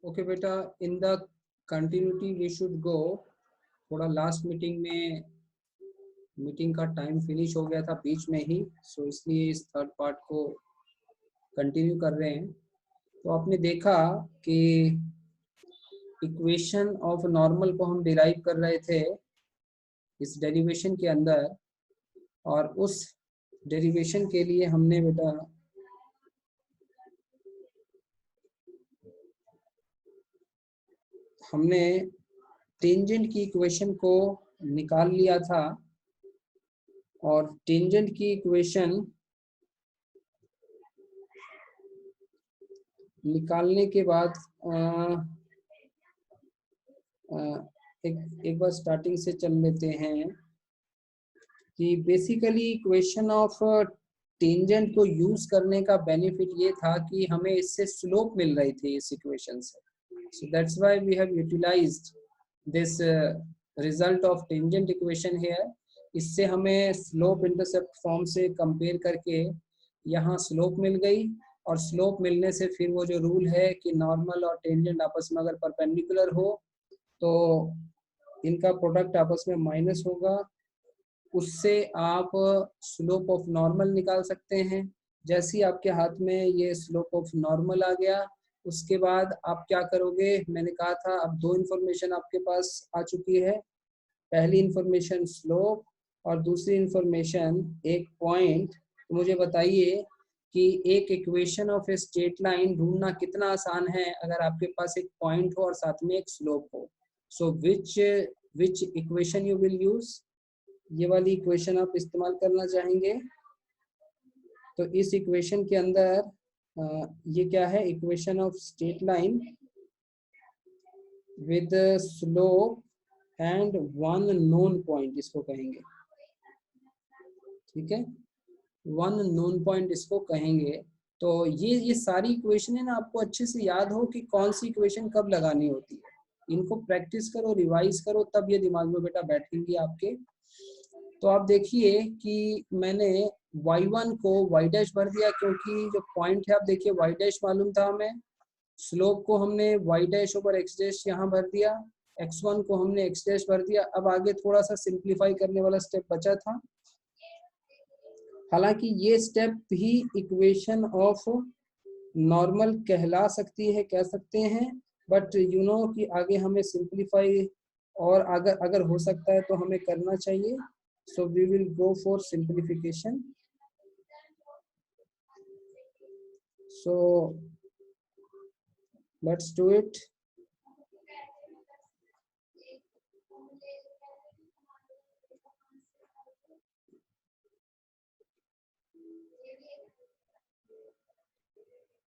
Okay बेटा, in the continuity we should go. थोड़ा last meeting का टाइम फिनिश हो गया था बीच में ही, सो इसलिए इस थर्ड पार्ट को कंटिन्यू कर रहे हैं। तो आपने देखा कि इक्वेशन ऑफ नॉर्मल को हम डिराइव कर रहे थे इस डेरिवेशन के अंदर, और उस डेरिवेशन के लिए हमने बेटा टेंजेंट की इक्वेशन को निकाल लिया था। और टेंजेंट की इक्वेशन निकालने के बाद एक बार स्टार्टिंग से चल लेते हैं कि बेसिकली इक्वेशन ऑफ टेंजेंट को यूज करने का बेनिफिट ये था कि हमें इससे स्लोप मिल रही थी इस इक्वेशन से। So that's why we have utilised this result of tangent equation here. इससे हमें स्लोप इंटरसेप्ट फॉर्म से कंपेयर करके यहाँ स्लोप मिल गई, और स्लोप मिलने से फिर वो जो रूल है कि नॉर्मल और टेंजेंट आपस में अगर परपेंडिकुलर हो तो इनका प्रोडक्ट आपस में माइनस होगा, उससे आप स्लोप ऑफ नॉर्मल निकाल सकते हैं। जैसे ही आपके हाथ में ये स्लोप ऑफ नॉर्मल आ गया, उसके बाद आप क्या करोगे, मैंने कहा था अब दो इन्फॉर्मेशन आपके पास आ चुकी है। पहली इन्फॉर्मेशन स्लोप और दूसरी इन्फॉर्मेशन एक पॉइंट। तो मुझे बताइए कि एक equation of a straight line ढूंढना कितना आसान है अगर आपके पास एक पॉइंट हो और साथ में एक स्लोप हो। So which equation you will use, ये वाली इक्वेशन आप इस्तेमाल करना चाहेंगे। तो इस इक्वेशन के अंदर ये क्या है, equation of straight line with slope and one known point इसको कहेंगे, ठीक है, वन नोन पॉइंट इसको कहेंगे। तो ये सारी इक्वेशन है ना, आपको अच्छे से याद हो कि कौन सी इक्वेशन कब लगानी होती है। इनको प्रैक्टिस करो, रिवाइज करो, तब ये दिमाग में बेटा बैठेंगी आपके। तो आप देखिए कि मैंने y1 को y डैश भर दिया, क्योंकि जो पॉइंट है आप देखिए y डैश मालूम था हमें। स्लोप को हमने y dash over x dash यहाँ भर दिया, x1 को हमने x डैश भर दिया। अब आगे थोड़ा सा सिंप्लीफाई करने वाला स्टेप बचा था। हालांकि ये स्टेप भी इक्वेशन ऑफ नॉर्मल कहला सकती है, कह सकते हैं, बट यू नो कि आगे हमें सिंप्लीफाई और अगर हो सकता है तो हमें करना चाहिए। So we will go for simplification. So let's do it.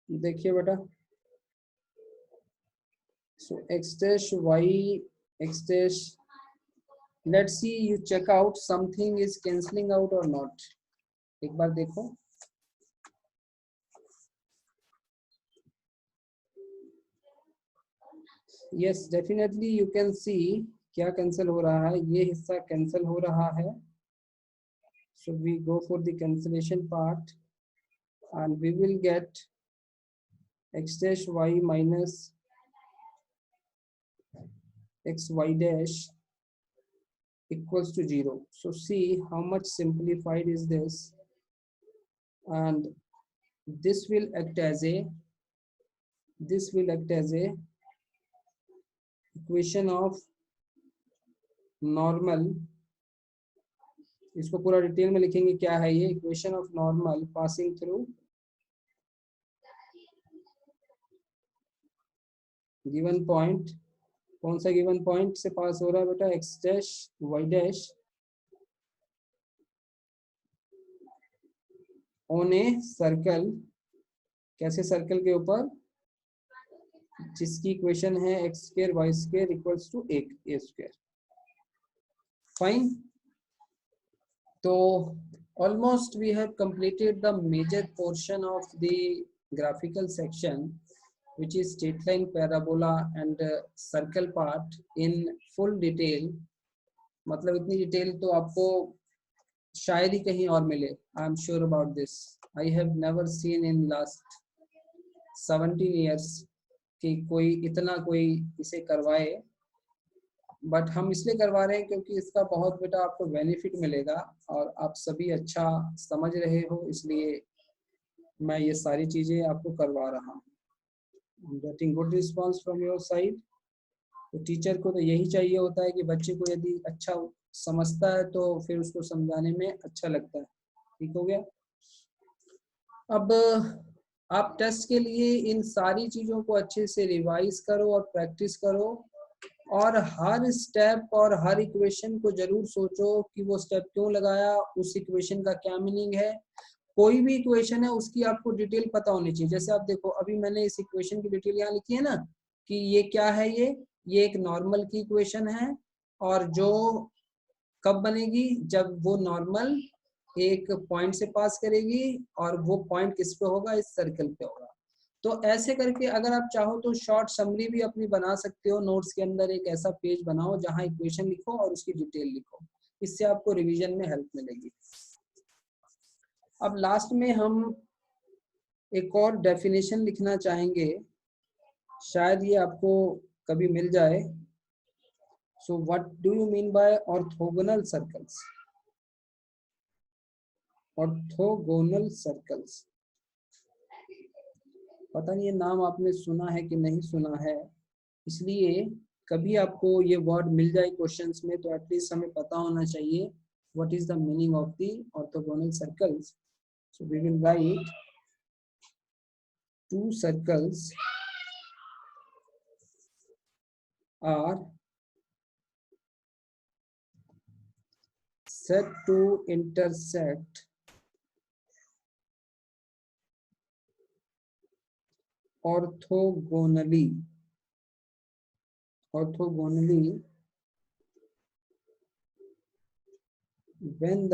देखिए बेटा, so x dash y x dash, let's see you check out something is cancelling out or not. एक बार देखो। Yes, definitely you can see क्या cancel हो रहा है, ये हिस्सा कैंसिल हो रहा है। So we go for the cancellation part and we will get x dash y minus x y dash equals to 0. So see how much simplified is this, and this will act as a equation of normal। इसको पूरा detail में लिखेंगे क्या है ये, equation of normal passing through given point. कौन सा given point से पास हो रहा है बेटा, x dash y dash on a circle. कैसे सर्कल के ऊपर, जिसकी इक्वेशन है x square y square equals to a square. Fine. तो almost we have completed the major portion of the graphical section, which is straight line, parabola and circle part in full detail। मतलब इतनी detail तो आपको शायद ही कहीं और मिले। I am sure about this, I have never seen in last 17 years कि कोई इतना कोई इसे करवाए, बट हम इसलिए करवा रहे हैं क्योंकि इसका बहुत बेटा आपको बेनिफिट मिलेगा और आप सभी अच्छा समझ रहे हो, इसलिए मैं ये सारी चीज़ें आपको करवा रहा हूँ। Getting good response from your side. तो टीचर को तो यही चाहिए होता है कि बच्चे को यदि अच्छा समझता है तो फिर उसको समझाने में अच्छा लगता है। ठीक हो गया। अब आप टेस्ट के लिए इन सारी चीज़ों को अच्छे से रिवाइज करो और प्रैक्टिस करो, और हर स्टेप और हर इक्वेशन को जरूर सोचो कि वो स्टेप क्यों लगाया, उस इक्वेशन का क्या मीनिंग है। कोई भी इक्वेशन है उसकी आपको डिटेल पता होनी चाहिए। जैसे आप देखो, अभी मैंने इस इक्वेशन की डिटेल यहाँ लिखी है ना, कि ये क्या है, ये एक नॉर्मल की इक्वेशन है, और जो कब बनेगी, जब वो नॉर्मल एक पॉइंट से पास करेगी और वो पॉइंट किस पे होगा, इस सर्कल पे होगा। तो ऐसे करके अगर आप चाहो तो शॉर्ट समरी भी अपनी बना सकते हो। नोट्स के अंदर एक ऐसा पेज बनाओ जहां इक्वेशन लिखो और उसकी डिटेल लिखो, इससे आपको रिवीजन में हेल्प मिलेगी। अब लास्ट में हम एक और डेफिनेशन लिखना चाहेंगे, शायद ये आपको कभी मिल जाए। So what do you mean by orthogonal circles? Orthogonal circles, पता नहीं ये नाम आपने सुना है कि नहीं सुना है, इसलिए कभी आपको ये वर्ड मिल जाए क्वेश्चंस में तो एटलीस्ट हमें पता होना चाहिए what is the meaning of the orthogonal circles. So we will write two circles are said to intersect orthogonally when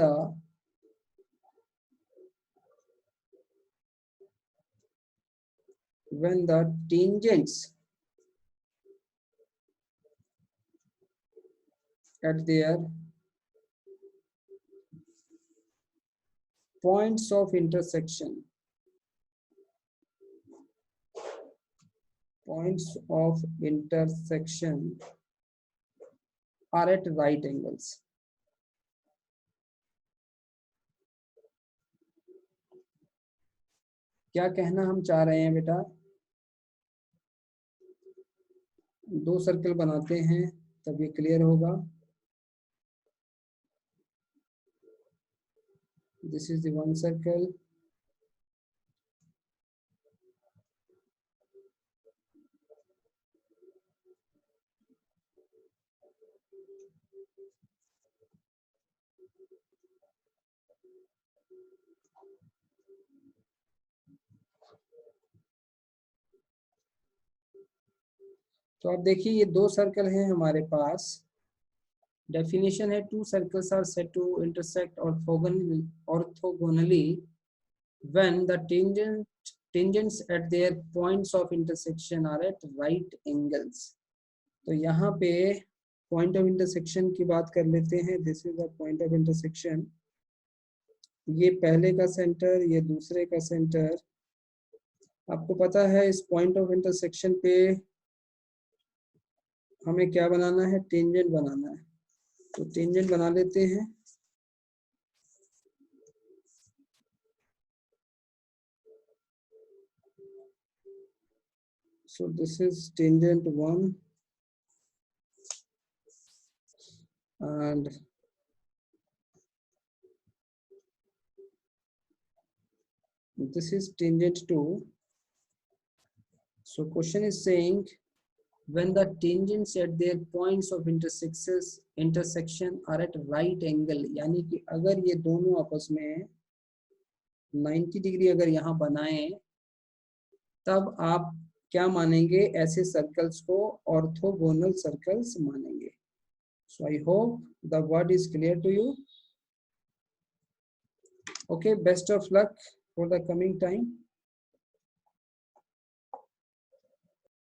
the tangents at their points of intersection are at right angles। क्या कहना हम चाह रहे हैं बेटा? दो circle बनाते हैं तब ये क्लियर होगा। This is the one circle, तो अब देखिए ये दो सर्कल हैं हमारे पास। डेफिनेशन है two circles are said to intersect orthogonally when the tangents at their points of intersection are at right angles। तो यहाँ पे पॉइंट ऑफ इंटरसेक्शन की बात कर लेते हैं। This is the point of intersection, ये पहले का सेंटर, ये दूसरे का सेंटर। आपको पता है इस पॉइंट ऑफ इंटरसेक्शन पे हमें क्या बनाना है, टेंजेंट बनाना है। तो टेंजेंट बना लेते हैं। So this is tangent 1 and this is tangent 2। So question is saying when the tangents at their points of intersection are at right angle, यानी कि अगर ये दोनों आपस में 90 डिग्री अगर यहाँ बनाएं तब आप क्या मानेंगे, ऐसे सर्कल्स को ऑर्थोगोनल सर्कल्स मानेंगे। So I hope the word is clear to you. Okay, best of luck for the coming time.